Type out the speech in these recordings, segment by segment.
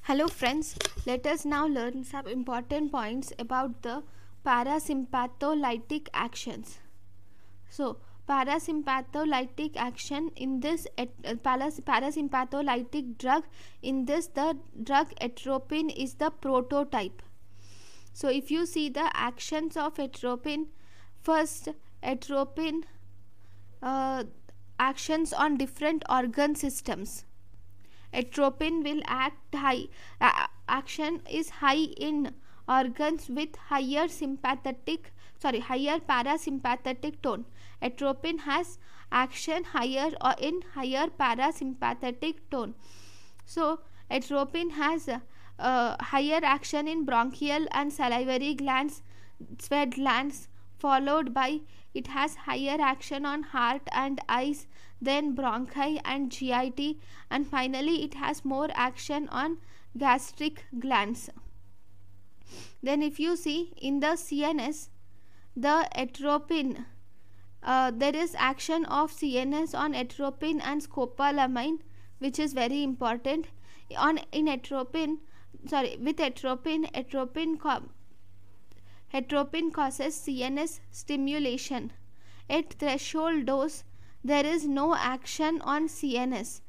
Hello friends, let us now learn some important points about the parasympatholytic actions. So, parasympatholytic action in this parasympatholytic drug, in this the drug atropine is the prototype. So, if you see the actions of atropine, first atropine actions on different organ systems. Atropine will action is high in organs with higher parasympathetic tone. Atropine has action higher or in higher parasympathetic tone. So atropine has higher action in bronchial and salivary glands, sweat glands, followed by it has higher action on heart and eyes, then bronchi and GIT, and finally it has more action on gastric glands. Then if you see in the CNS, the atropine, there is action of CNS on atropine and scopolamine, which is very important. With atropine causes CNS stimulation. At threshold dose, there is no action on CNS,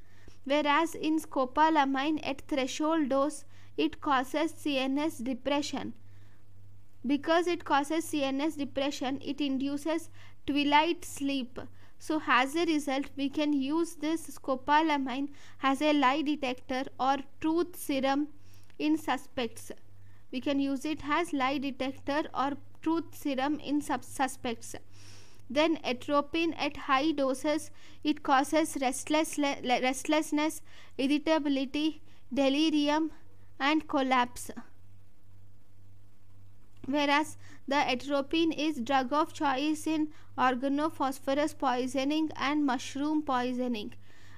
whereas in scopolamine at threshold dose, it causes CNS depression. Because it causes CNS depression, it induces twilight sleep. So as a result, we can use this scopolamine as a lie detector or truth serum in suspects. We can use it as lie detector or truth serum in suspects. Then atropine at high doses, it causes restlessness, irritability, delirium and collapse. Whereas the atropine is drug of choice in organophosphorus poisoning and mushroom poisoning,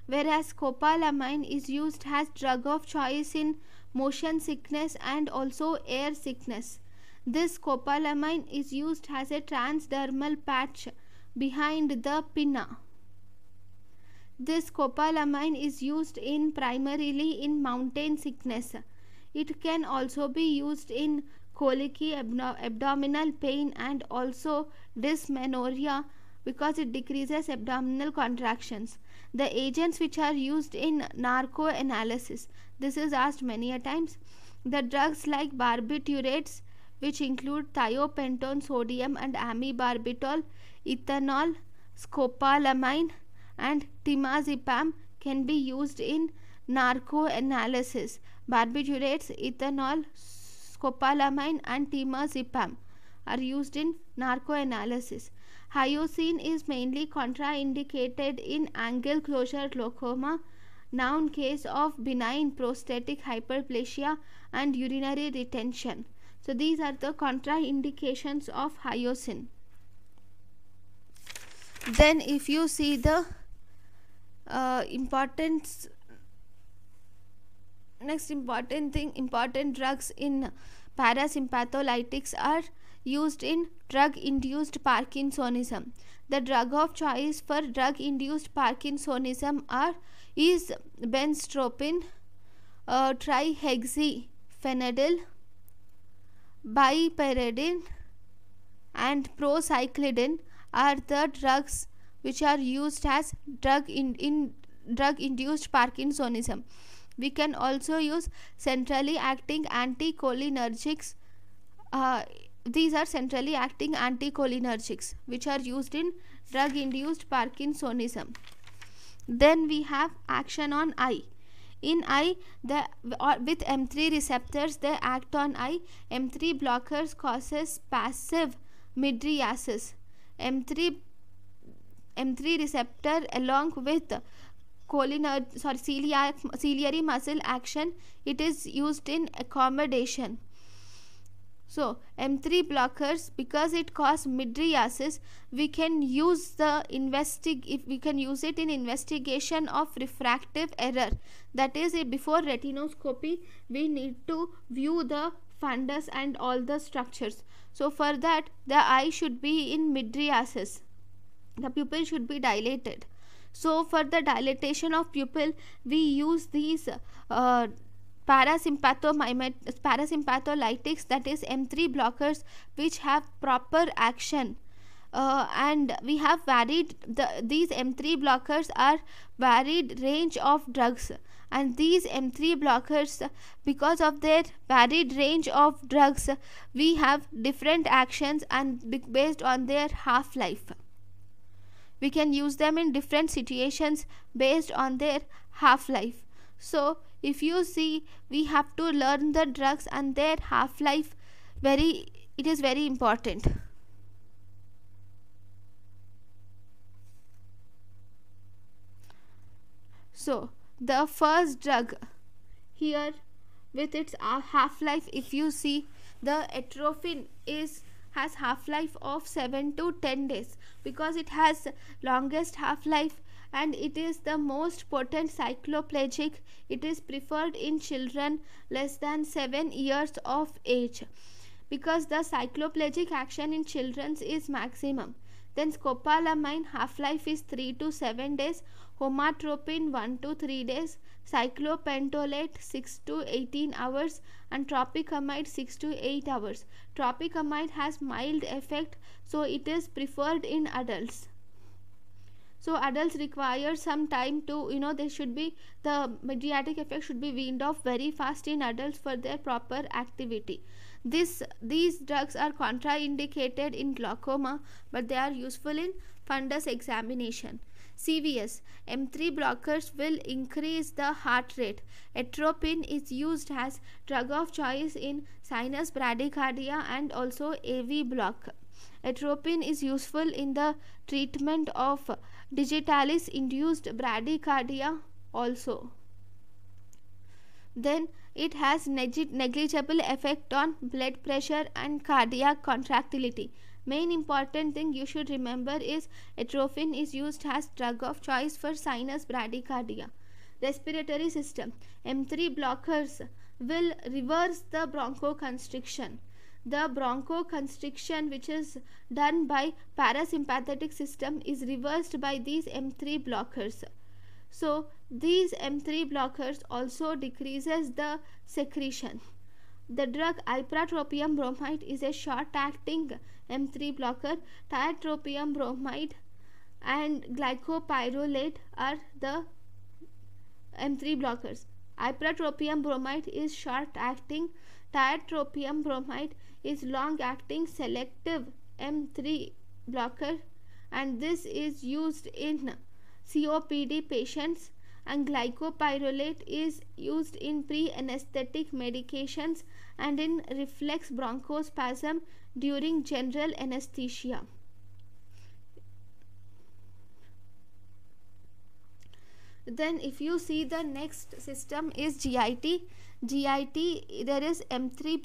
whereas scopolamine is used as drug of choice in motion sickness and also air sickness. This scopolamine is used as a transdermal patch behind the pinna. This scopolamine is used primarily in mountain sickness. It can also be used in colicky abdominal pain and also dysmenorrhea because it decreases abdominal contractions. The agents which are used in narcoanalysis, this is asked many a times. The drugs like barbiturates, which include thiopentone sodium and amibarbitol, ethanol, scopolamine and temazepam can be used in narcoanalysis. Barbiturates, ethanol, scopolamine and temazepam are used in narcoanalysis. Hyoscine is mainly contraindicated in angle closure glaucoma, known case of benign prostatic hyperplasia and urinary retention. So these are the contraindications of hyoscine. Then if you see the important drugs in parasympatholytics are used in drug-induced Parkinsonism. The drug of choice for drug-induced Parkinsonism is benztropine, trihexyphenidyl, biperidine and procyclidine are the drugs which are used as drug-induced Parkinsonism. We can also use centrally acting anticholinergics. These are centrally acting anticholinergics which are used in drug-induced Parkinsonism. Then we have action on eye. In eye, with M3 receptors, they act on eye. M3 blockers causes passive mydriasis. M3 receptor along with ciliary muscle action, it is used in accommodation. So M3 blockers, because it causes mydriasis, we can use it in investigation of refractive error. That is, before retinoscopy we need to view the fundus and all the structures. So for that, the eye should be in mydriasis. The pupil should be dilated. So for the dilatation of pupil, we use these parasympatholytics, that is M3 blockers, which have proper action. And we have these M3 blockers are varied range of drugs, and these M3 blockers, because of their varied range of drugs, we have different actions, and based on their half life we can use them in different situations based on their half life. So if you see, we have to learn the drugs and their half life. It is very important. So the first drug here with its half life, if you see, the atropine has half life of 7 to 10 days, because it has longest half life, and it is the most potent cycloplegic. It is preferred in children less than 7 years of age, because the cycloplegic action in children is maximum. Then scopolamine half life is 3 to 7 days, homatropine 1 to 3 days, cyclopentolate 6 to 18 hours, and tropicamide 6 to 8 hours. Tropicamide has mild effect, so it is preferred in adults. So adults require some time to, the mediatic effect should be weaned off very fast in adults for their proper activity. These drugs are contraindicated in glaucoma, but they are useful in fundus examination. CVS, M3 blockers will increase the heart rate. Atropine is used as drug of choice in sinus bradycardia and also AV block. Atropine is useful in the treatment of digitalis induced bradycardia also. Then it has negligible effect on blood pressure and cardiac contractility. Main important thing you should remember is atropine is used as drug of choice for sinus bradycardia. Respiratory system, M3 blockers will reverse the bronchoconstriction. The bronchoconstriction which is done by parasympathetic system is reversed by these M3 blockers. So these M3 blockers also decreases the secretion. The drug ipratropium bromide is a short-acting M3 blocker. Tiotropium bromide and glycopyrrolate are the M3 blockers. Ipratropium bromide is short-acting. Tiotropium bromide is long-acting selective M3 blocker, and this is used in COPD patients, and glycopyrrolate is used in pre-anesthetic medications and in reflex bronchospasm during general anesthesia. Then if you see, the next system is GIT. GIT, there is M3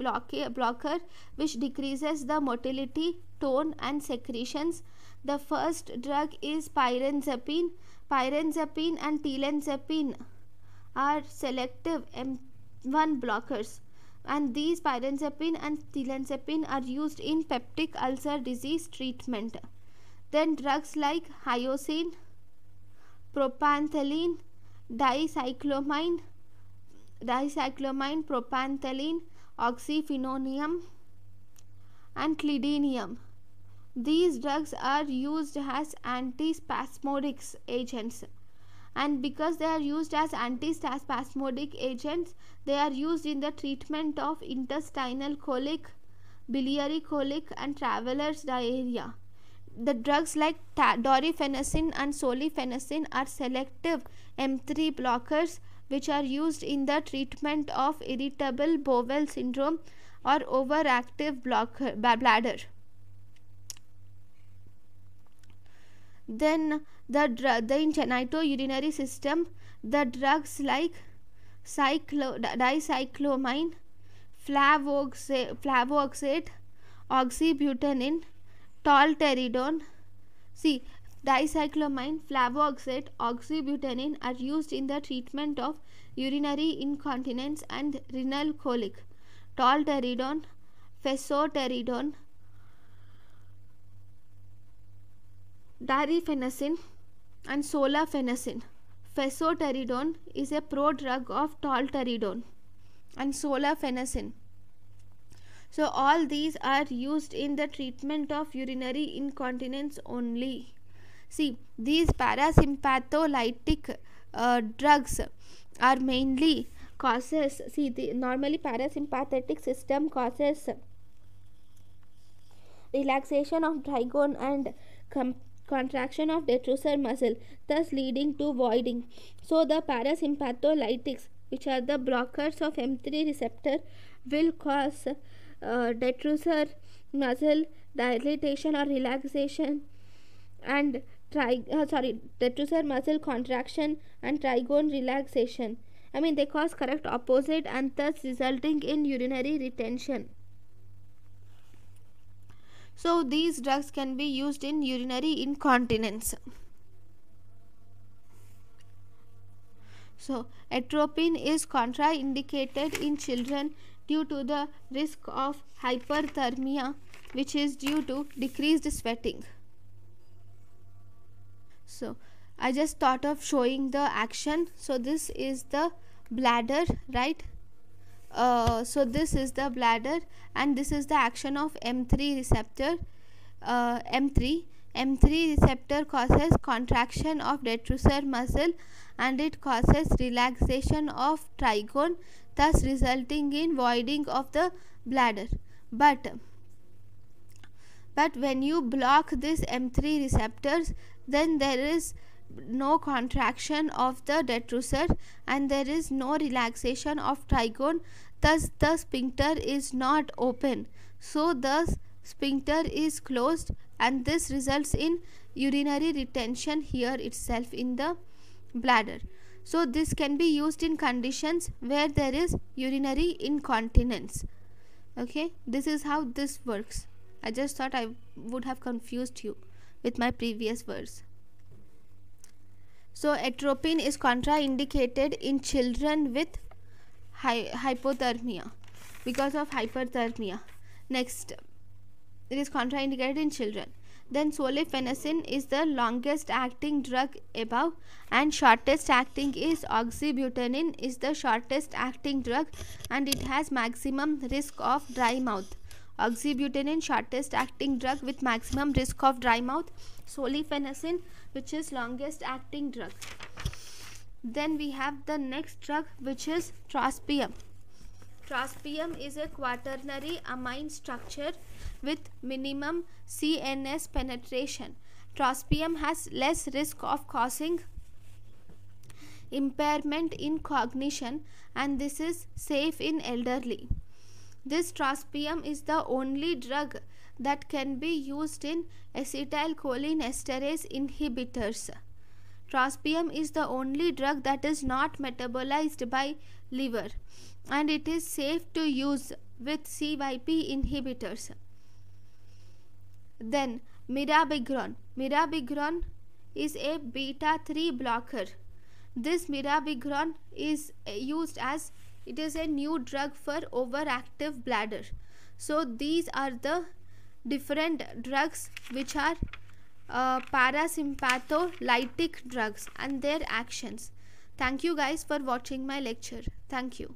blocker which decreases the motility, tone and secretions. The first drug is pirenzepine. Pirenzepine and tilenzepine are selective M1 blockers, and these pirenzepine and tilenzepine are used in peptic ulcer disease treatment. Then drugs like hyoscine, propanthelin, dicyclomine, propanthelin, oxyphenonium and clidinium. These drugs are used as antispasmodic agents, and because they are used as antispasmodic agents, they are used in the treatment of intestinal colic, biliary colic and traveler's diarrhea. The drugs like dorifenacin and solifenacin are selective M3 blockers which are used in the treatment of irritable bowel syndrome or overactive bladder. Then in genitourinary system, the drugs like dicyclomine, flavoxate, oxybutynin, tolteridone. See, dicyclomine, flavoxate, oxybutynin are used in the treatment of urinary incontinence and renal colic. Tolteridone, fesoteridone, darifenacin and solafenacin. Fesoteridone is a prodrug of tolteridone. and solafenacin. So all these are used in the treatment of urinary incontinence only. See, these parasympatholytic drugs are mainly causes, see, normally parasympathetic system causes relaxation of trigone and contraction of detrusor muscle, thus leading to voiding. So the parasympatholytics, which are the blockers of M3 receptor, will cause detrusor muscle dilatation or relaxation and detrusor muscle contraction and trigone relaxation. I mean, they cause correct opposite and thus resulting in urinary retention. So these drugs can be used in urinary incontinence. So atropine is contraindicated in children due to the risk of hyperthermia, which is due to decreased sweating. So I just thought of showing the action. So this is the bladder, right? So this is the bladder and this is the action of M3 receptor. M3 receptor causes contraction of detrusor muscle and it causes relaxation of trigone, thus resulting in voiding of the bladder. But when you block this M3 receptors, then there is no contraction of the detrusor and there is no relaxation of trigone, thus the sphincter is not open. So the sphincter is closed and this results in urinary retention here itself in the bladder. So this can be used in conditions where there is urinary incontinence. Okay, this is how this works. I just thought I would have confused you with my previous words. So atropine is contraindicated in children with hypothermia because of hyperthermia. Next, it is contraindicated in children. Then solifenacin is the longest acting drug above and shortest acting is oxybutynin is the shortest acting drug and it has maximum risk of dry mouth. Oxybutynin, shortest acting drug with maximum risk of dry mouth. Solifenacin, which is longest acting drug. Then we have the next drug, which is trospium. Trospium is a quaternary amine structure with minimum CNS penetration. Trospium has less risk of causing impairment in cognition and this is safe in elderly. This trospium is the only drug that can be used in acetylcholinesterase inhibitors. Trospium is the only drug that is not metabolized by liver and it is safe to use with CYP inhibitors. Then mirabegron. Mirabegron is a beta 3 blocker. This mirabegron is used as it is a new drug for overactive bladder. So these are the different drugs which are parasympatholytic drugs and their actions. Thank you guys for watching my lecture. Thank you.